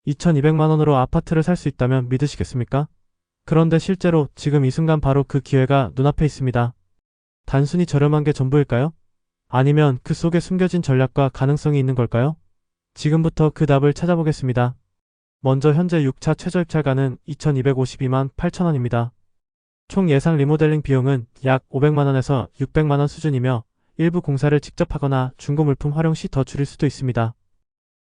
2200만 원으로 아파트를 살 수 있다면 믿으시겠습니까? 그런데 실제로 지금 이 순간 바로 그 기회가 눈앞에 있습니다. 단순히 저렴한 게 전부일까요? 아니면 그 속에 숨겨진 전략과 가능성이 있는 걸까요? 지금부터 그 답을 찾아보겠습니다. 먼저 현재 6차 최저 입찰가는 2252만 8천원입니다. 총 예상 리모델링 비용은 약 500만원에서 600만원 수준이며 일부 공사를 직접 하거나 중고 물품 활용 시 더 줄일 수도 있습니다.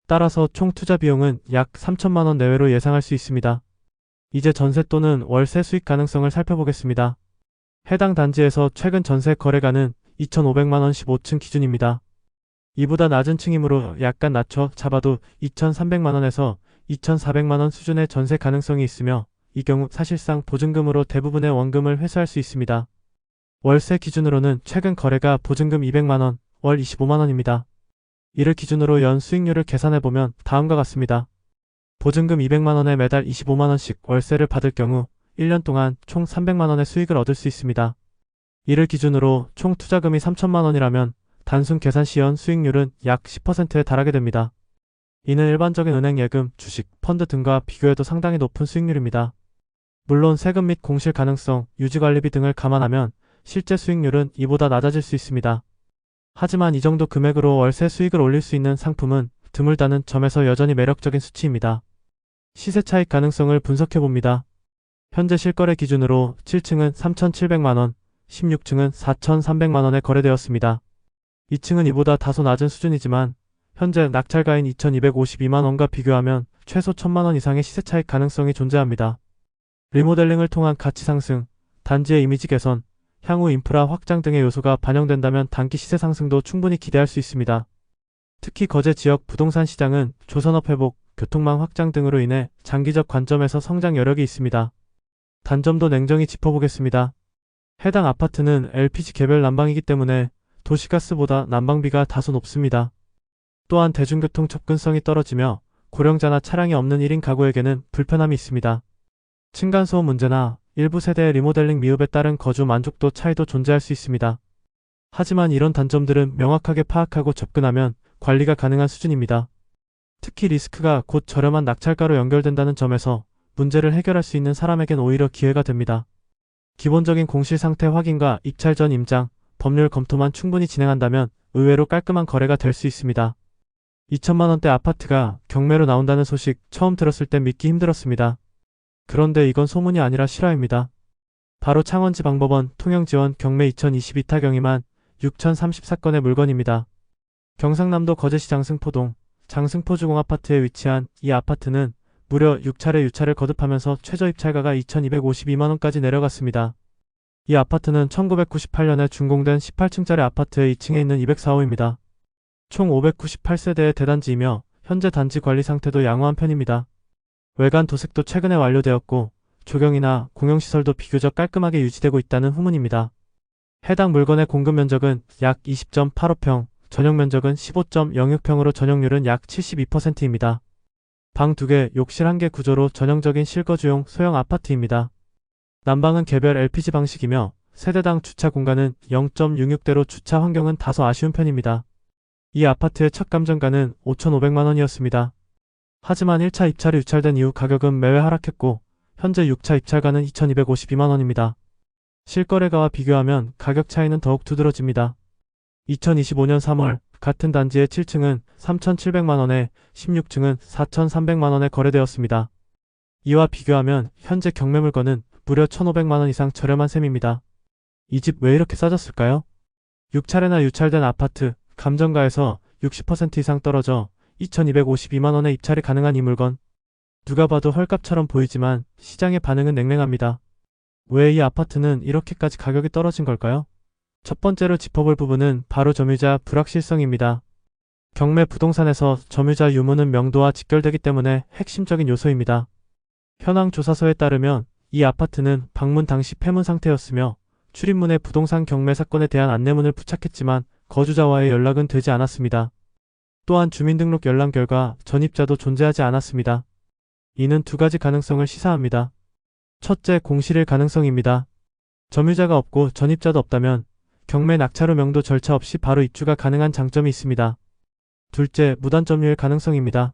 따라서 총 투자 비용은 약 3천만원 내외로 예상할 수 있습니다. 이제 전세 또는 월세 수익 가능성을 살펴보겠습니다. 해당 단지에서 최근 전세 거래가는 2,500만원 15층 기준입니다. 이보다 낮은 층이므로 약간 낮춰 잡아도 2,300만원에서 2,400만원 수준의 전세 가능성이 있으며 이 경우 사실상 보증금으로 대부분의 원금을 회수할 수 있습니다. 월세 기준으로는 최근 거래가 보증금 200만원, 월 25만원입니다. 이를 기준으로 연 수익률을 계산해보면 다음과 같습니다. 보증금 200만원에 매달 25만원씩 월세를 받을 경우 1년 동안 총 300만원의 수익을 얻을 수 있습니다. 이를 기준으로 총 투자금이 3천만원이라면 단순 계산 시 연 수익률은 약 10%에 달하게 됩니다. 이는 일반적인 은행 예금, 주식, 펀드 등과 비교해도 상당히 높은 수익률입니다. 물론 세금 및 공실 가능성, 유지관리비 등을 감안하면 실제 수익률은 이보다 낮아질 수 있습니다. 하지만 이 정도 금액으로 월세 수익을 올릴 수 있는 상품은 드물다는 점에서 여전히 매력적인 수치입니다. 시세 차익 가능성을 분석해봅니다. 현재 실거래 기준으로 7층은 3,700만원, 16층은 4,300만원에 거래되었습니다. 2층은 이보다 다소 낮은 수준이지만 현재 낙찰가인 2,252만원과 비교하면 최소 1,000만원 이상의 시세 차익 가능성이 존재합니다. 리모델링을 통한 가치 상승, 단지의 이미지 개선, 향후 인프라 확장 등의 요소가 반영된다면 단기 시세 상승도 충분히 기대할 수 있습니다. 특히 거제 지역 부동산 시장은 조선업 회복, 교통망 확장 등으로 인해 장기적 관점에서 성장 여력이 있습니다. 단점도 냉정히 짚어보겠습니다. 해당 아파트는 LPG 개별 난방이기 때문에 도시가스보다 난방비가 다소 높습니다. 또한 대중교통 접근성이 떨어지며 고령자나 차량이 없는 1인 가구에게는 불편함이 있습니다. 층간소음 문제나 일부 세대의 리모델링 미흡에 따른 거주 만족도 차이도 존재할 수 있습니다. 하지만 이런 단점들은 명확하게 파악하고 접근하면 관리가 가능한 수준입니다. 특히 리스크가 곧 저렴한 낙찰가로 연결된다는 점에서 문제를 해결할 수 있는 사람에겐 오히려 기회가 됩니다. 기본적인 공실 상태 확인과 입찰 전 임장, 법률 검토만 충분히 진행한다면 의외로 깔끔한 거래가 될 수 있습니다. 2천만원대 아파트가 경매로 나온다는 소식 처음 들었을 땐 믿기 힘들었습니다. 그런데 이건 소문이 아니라 실화입니다. 바로 창원지방법원 통영지원 경매 2022타 경위만 6,034건의 물건입니다. 경상남도 거제시 장승포동 장승포주공아파트에 위치한 이 아파트는 무려 6차례 유찰을 거듭하면서 최저 입찰가가 2,252만원까지 내려갔습니다. 이 아파트는 1998년에 준공된 18층짜리 아파트의 2층에 있는 204호입니다. 총 598세대의 대단지이며 현재 단지 관리 상태도 양호한 편입니다. 외관 도색도 최근에 완료되었고 조경이나 공용시설도 비교적 깔끔하게 유지되고 있다는 후문입니다. 해당 물건의 공급 면적은 약 20.85평, 전용 면적은 15.06평으로 전용률은 약 72%입니다. 방 2개, 욕실 1개 구조로 전형적인 실거주용 소형 아파트입니다. 난방은 개별 LPG 방식이며 세대당 주차 공간은 0.66대로 주차 환경은 다소 아쉬운 편입니다. 이 아파트의 첫 감정가는 5,500만원이었습니다. 하지만 1차 입찰이 유찰된 이후 가격은 매회 하락했고 현재 6차 입찰가는 2,252만원입니다. 실거래가와 비교하면 가격 차이는 더욱 두드러집니다. 2025년 3월 같은 단지의 7층은 3,700만원에 16층은 4,300만원에 거래되었습니다. 이와 비교하면 현재 경매 물건은 무려 1,500만원 이상 저렴한 셈입니다. 이 집 왜 이렇게 싸졌을까요? 6차례나 유찰된 아파트, 감정가에서 60% 이상 떨어져 2,252만원에 입찰이 가능한 이 물건. 누가 봐도 헐값처럼 보이지만 시장의 반응은 냉랭합니다. 왜 이 아파트는 이렇게까지 가격이 떨어진 걸까요? 첫 번째로 짚어볼 부분은 바로 점유자 불확실성입니다. 경매 부동산에서 점유자 유무는 명도와 직결되기 때문에 핵심적인 요소입니다. 현황 조사서에 따르면 이 아파트는 방문 당시 폐문 상태였으며 출입문에 부동산 경매 사건에 대한 안내문을 부착했지만 거주자와의 연락은 되지 않았습니다. 또한 주민등록 열람 결과 전입자도 존재하지 않았습니다. 이는 두 가지 가능성을 시사합니다. 첫째, 공실일 가능성입니다. 점유자가 없고 전입자도 없다면 경매 낙찰 후 명도 절차 없이 바로 입주가 가능한 장점이 있습니다. 둘째, 무단 점유일 가능성입니다.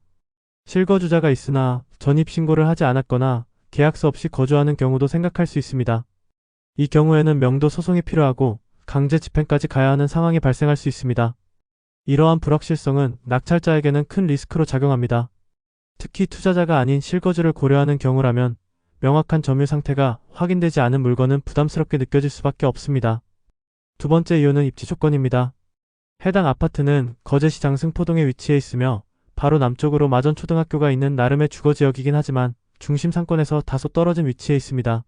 실거주자가 있으나 전입신고를 하지 않았거나 계약서 없이 거주하는 경우도 생각할 수 있습니다. 이 경우에는 명도 소송이 필요하고 강제 집행까지 가야 하는 상황이 발생할 수 있습니다. 이러한 불확실성은 낙찰자에게는 큰 리스크로 작용합니다. 특히 투자자가 아닌 실거주를 고려하는 경우라면 명확한 점유 상태가 확인되지 않은 물건은 부담스럽게 느껴질 수밖에 없습니다. 두 번째 이유는 입지 조건입니다. 해당 아파트는 거제시 장승포동에 위치해 있으며 바로 남쪽으로 마전초등학교가 있는 나름의 주거지역이긴 하지만 중심 상권에서 다소 떨어진 위치에 있습니다.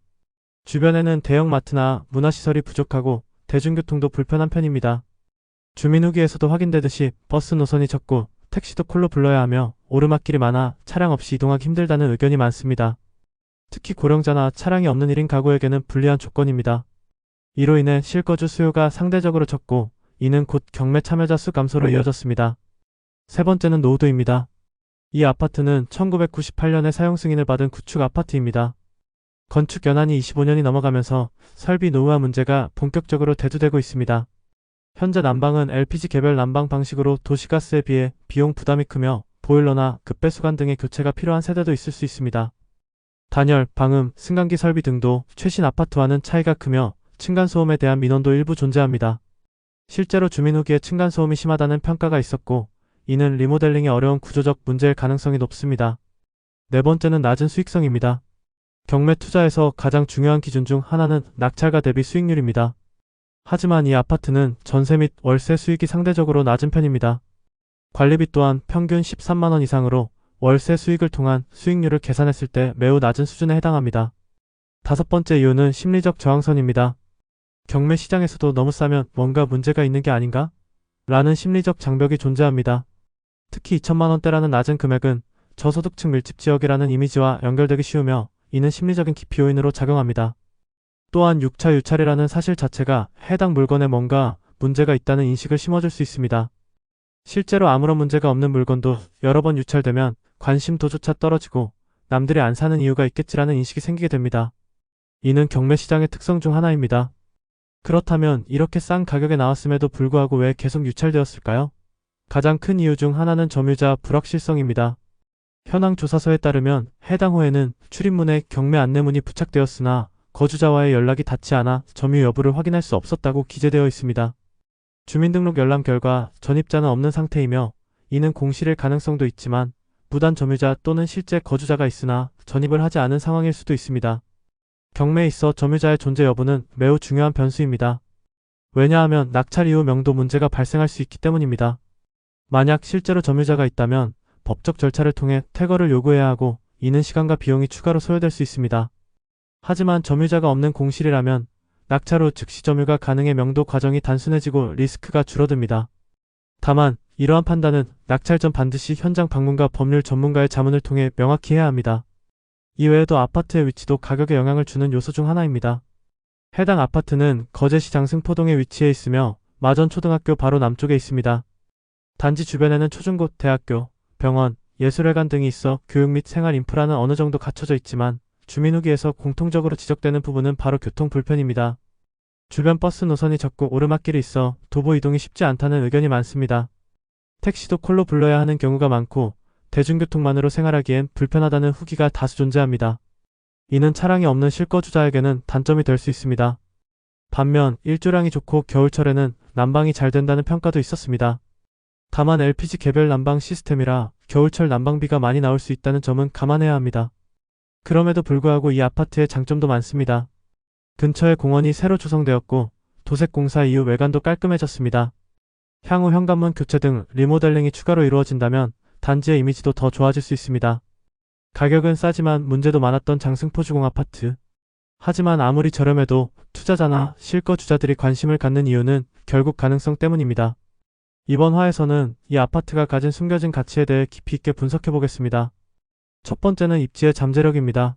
주변에는 대형마트나 문화시설이 부족하고 대중교통도 불편한 편입니다. 주민 후기에서도 확인되듯이 버스 노선이 적고 택시도 콜로 불러야 하며 오르막길이 많아 차량 없이 이동하기 힘들다는 의견이 많습니다. 특히 고령자나 차량이 없는 1인 가구에게는 불리한 조건입니다. 이로 인해 실거주 수요가 상대적으로 적고 이는 곧 경매 참여자 수 감소로 이어졌습니다. 세 번째는 노후도입니다. 이 아파트는 1998년에 사용 승인을 받은 구축 아파트입니다. 건축 연한이 25년이 넘어가면서 설비 노후화 문제가 본격적으로 대두되고 있습니다. 현재 난방은 LPG 개별 난방 방식으로 도시가스에 비해 비용 부담이 크며 보일러나 급배수관 등의 교체가 필요한 세대도 있을 수 있습니다. 단열, 방음, 승강기 설비 등도 최신 아파트와는 차이가 크며 층간소음에 대한 민원도 일부 존재합니다. 실제로 주민 후기에 층간소음이 심하다는 평가가 있었고 이는 리모델링이 어려운 구조적 문제일 가능성이 높습니다. 네 번째는 낮은 수익성입니다. 경매 투자에서 가장 중요한 기준 중 하나는 낙찰가 대비 수익률입니다. 하지만 이 아파트는 전세 및 월세 수익이 상대적으로 낮은 편입니다. 관리비 또한 평균 13만원 이상으로 월세 수익을 통한 수익률을 계산했을 때 매우 낮은 수준에 해당합니다. 다섯 번째 이유는 심리적 저항선입니다. 경매 시장에서도 너무 싸면 뭔가 문제가 있는 게 아닌가? 라는 심리적 장벽이 존재합니다. 특히 2천만원대라는 낮은 금액은 저소득층 밀집 지역이라는 이미지와 연결되기 쉬우며 이는 심리적인 기피 요인으로 작용합니다. 또한 6차 유찰이라는 사실 자체가 해당 물건에 뭔가 문제가 있다는 인식을 심어줄 수 있습니다. 실제로 아무런 문제가 없는 물건도 여러 번 유찰되면 관심도조차 떨어지고 남들이 안 사는 이유가 있겠지라는 인식이 생기게 됩니다. 이는 경매 시장의 특성 중 하나입니다. 그렇다면 이렇게 싼 가격에 나왔음에도 불구하고 왜 계속 유찰되었을까요? 가장 큰 이유 중 하나는 점유자 불확실성입니다. 현황 조사서에 따르면 해당 호에는 출입문에 경매 안내문이 부착되었으나 거주자와의 연락이 닿지 않아 점유 여부를 확인할 수 없었다고 기재되어 있습니다. 주민등록 열람 결과 전입자는 없는 상태이며 이는 공실일 가능성도 있지만 무단 점유자 또는 실제 거주자가 있으나 전입을 하지 않은 상황일 수도 있습니다. 경매에 있어 점유자의 존재 여부는 매우 중요한 변수입니다. 왜냐하면 낙찰 이후 명도 문제가 발생할 수 있기 때문입니다. 만약 실제로 점유자가 있다면 법적 절차를 통해 퇴거를 요구해야 하고 이는 시간과 비용이 추가로 소요될 수 있습니다. 하지만 점유자가 없는 공실이라면 낙찰 후 즉시 점유가 가능해 명도 과정이 단순해지고 리스크가 줄어듭니다. 다만 이러한 판단은 낙찰 전 반드시 현장 방문과 법률 전문가의 자문을 통해 명확히 해야 합니다. 이외에도 아파트의 위치도 가격에 영향을 주는 요소 중 하나입니다. 해당 아파트는 거제시 장승포동에 위치해 있으며 마전초등학교 바로 남쪽에 있습니다. 단지 주변에는 초중고, 대학교, 병원, 예술회관 등이 있어 교육 및 생활 인프라는 어느 정도 갖춰져 있지만 주민 후기에서 공통적으로 지적되는 부분은 바로 교통 불편입니다. 주변 버스 노선이 적고 오르막길이 있어 도보 이동이 쉽지 않다는 의견이 많습니다. 택시도 콜로 불러야 하는 경우가 많고 대중교통만으로 생활하기엔 불편하다는 후기가 다수 존재합니다. 이는 차량이 없는 실거주자에게는 단점이 될 수 있습니다. 반면 일조량이 좋고 겨울철에는 난방이 잘 된다는 평가도 있었습니다. 다만 LPG 개별 난방 시스템이라 겨울철 난방비가 많이 나올 수 있다는 점은 감안해야 합니다. 그럼에도 불구하고 이 아파트의 장점도 많습니다. 근처에 공원이 새로 조성되었고 도색공사 이후 외관도 깔끔해졌습니다. 향후 현관문 교체 등 리모델링이 추가로 이루어진다면 단지의 이미지도 더 좋아질 수 있습니다. 가격은 싸지만 문제도 많았던 장승포 주공아파트. 하지만 아무리 저렴해도 투자자나 실거주자들이 관심을 갖는 이유는 결국 가능성 때문입니다. 이번 화에서는 이 아파트가 가진 숨겨진 가치에 대해 깊이 있게 분석해보겠습니다. 첫 번째는 입지의 잠재력입니다.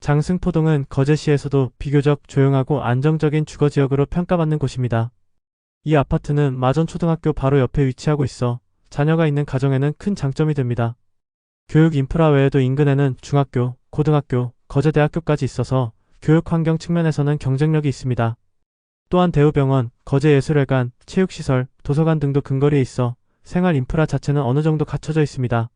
장승포동은 거제시에서도 비교적 조용하고 안정적인 주거지역으로 평가받는 곳입니다. 이 아파트는 마전초등학교 바로 옆에 위치하고 있어 자녀가 있는 가정에는 큰 장점이 됩니다. 교육 인프라 외에도 인근에는 중학교, 고등학교, 거제대학교까지 있어서 교육 환경 측면에서는 경쟁력이 있습니다. 또한 대우병원, 거제예술회관, 체육시설, 도서관 등도 근거리에 있어 생활 인프라 자체는 어느 정도 갖춰져 있습니다.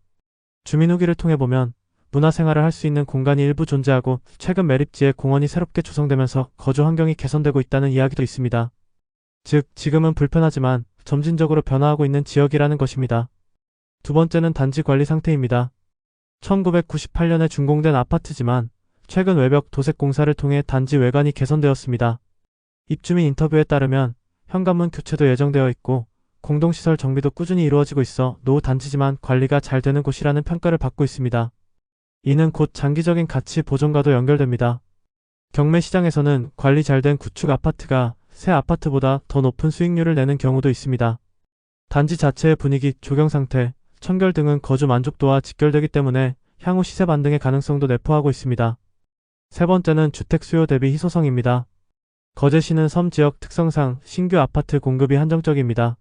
주민 후기를 통해 보면 문화생활을 할 수 있는 공간이 일부 존재하고 최근 매립지에 공원이 새롭게 조성되면서 거주 환경이 개선되고 있다는 이야기도 있습니다. 즉, 지금은 불편하지만 점진적으로 변화하고 있는 지역이라는 것입니다. 두 번째는 단지 관리 상태입니다. 1998년에 준공된 아파트지만 최근 외벽 도색 공사를 통해 단지 외관이 개선되었습니다. 입주민 인터뷰에 따르면 현관문 교체도 예정되어 있고 공동시설 정비도 꾸준히 이루어지고 있어 노후 단지지만 관리가 잘 되는 곳이라는 평가를 받고 있습니다. 이는 곧 장기적인 가치 보존과도 연결됩니다. 경매 시장에서는 관리 잘 된 구축 아파트가 새 아파트보다 더 높은 수익률을 내는 경우도 있습니다. 단지 자체의 분위기, 조경 상태, 청결 등은 거주 만족도와 직결되기 때문에 향후 시세 반등의 가능성도 내포하고 있습니다. 세 번째는 주택 수요 대비 희소성입니다. 거제시는 섬 지역 특성상 신규 아파트 공급이 한정적입니다.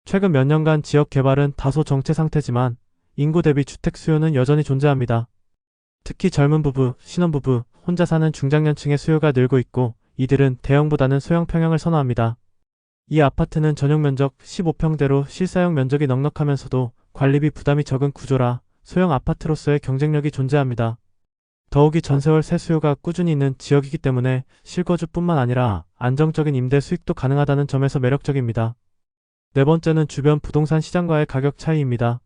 최근 몇 년간 지역 개발은 다소 정체 상태지만 인구 대비 주택 수요는 여전히 존재합니다. 특히 젊은 부부, 신혼부부, 혼자 사는 중장년층의 수요가 늘고 있고 이들은 대형보다는 소형 평형을 선호합니다. 이 아파트는 전용 면적 15평대로 실사용 면적이 넉넉하면서도 관리비 부담이 적은 구조라 소형 아파트로서의 경쟁력이 존재합니다. 더욱이 전세월 세 수요가 꾸준히 있는 지역이기 때문에 실거주뿐만 아니라 안정적인 임대 수익도 가능하다는 점에서 매력적입니다. 네 번째는 주변 부동산 시장과의 가격 차이입니다.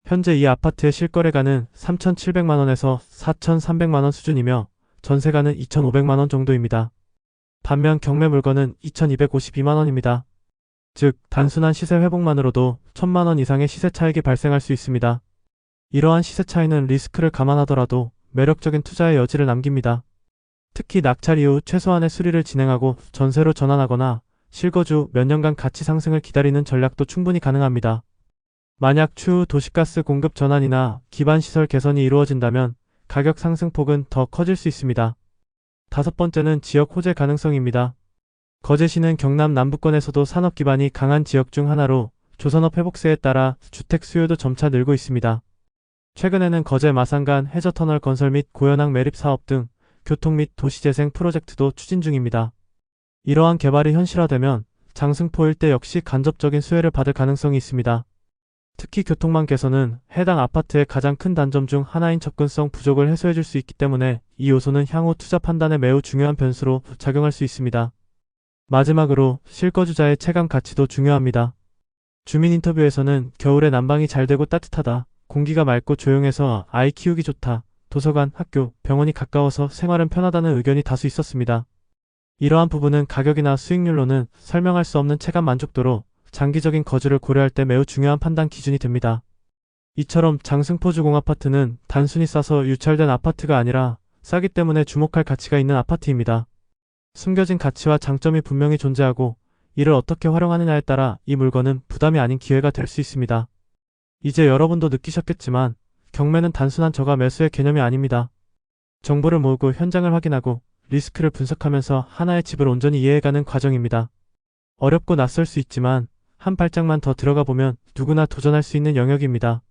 현재 이 아파트의 실거래가는 3,700만원에서 4,300만원 수준이며 전세가는 2,500만원 정도입니다. 반면 경매 물건은 2,252만원입니다. 즉, 단순한 시세 회복만으로도 1,000만원 이상의 시세 차익이 발생할 수 있습니다. 이러한 시세 차이는 리스크를 감안하더라도 매력적인 투자의 여지를 남깁니다. 특히 낙찰 이후 최소한의 수리를 진행하고 전세로 전환하거나 실거주 몇 년간 가치 상승을 기다리는 전략도 충분히 가능합니다. 만약 추후 도시가스 공급 전환이나 기반시설 개선이 이루어진다면 가격 상승폭은 더 커질 수 있습니다. 다섯 번째는 지역 호재 가능성입니다. 거제시는 경남 남부권에서도 산업 기반이 강한 지역 중 하나로 조선업 회복세에 따라 주택 수요도 점차 늘고 있습니다. 최근에는 거제 마산간 해저터널 건설 및 고현항 매립 사업 등 교통 및 도시재생 프로젝트도 추진 중입니다. 이러한 개발이 현실화되면 장승포 일대 역시 간접적인 수혜를 받을 가능성이 있습니다. 특히 교통망 개선은 해당 아파트의 가장 큰 단점 중 하나인 접근성 부족을 해소해줄 수 있기 때문에 이 요소는 향후 투자 판단에 매우 중요한 변수로 작용할 수 있습니다. 마지막으로 실거주자의 체감 가치도 중요합니다. 주민 인터뷰에서는 겨울에 난방이 잘 되고 따뜻하다, 공기가 맑고 조용해서 아이 키우기 좋다, 도서관, 학교, 병원이 가까워서 생활은 편하다는 의견이 다수 있었습니다. 이러한 부분은 가격이나 수익률로는 설명할 수 없는 체감 만족도로 장기적인 거주를 고려할 때 매우 중요한 판단 기준이 됩니다. 이처럼 장승포 주공아파트는 단순히 싸서 유찰된 아파트가 아니라 싸기 때문에 주목할 가치가 있는 아파트입니다. 숨겨진 가치와 장점이 분명히 존재하고 이를 어떻게 활용하느냐에 따라 이 물건은 부담이 아닌 기회가 될 수 있습니다. 이제 여러분도 느끼셨겠지만 경매는 단순한 저가 매수의 개념이 아닙니다. 정보를 모으고 현장을 확인하고 리스크를 분석하면서 하나의 집을 온전히 이해해가는 과정입니다. 어렵고 낯설 수 있지만 한 발짝만 더 들어가 보면 누구나 도전할 수 있는 영역입니다.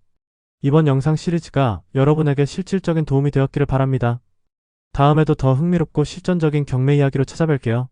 이번 영상 시리즈가 여러분에게 실질적인 도움이 되었기를 바랍니다. 다음에도 더 흥미롭고 실전적인 경매 이야기로 찾아뵐게요.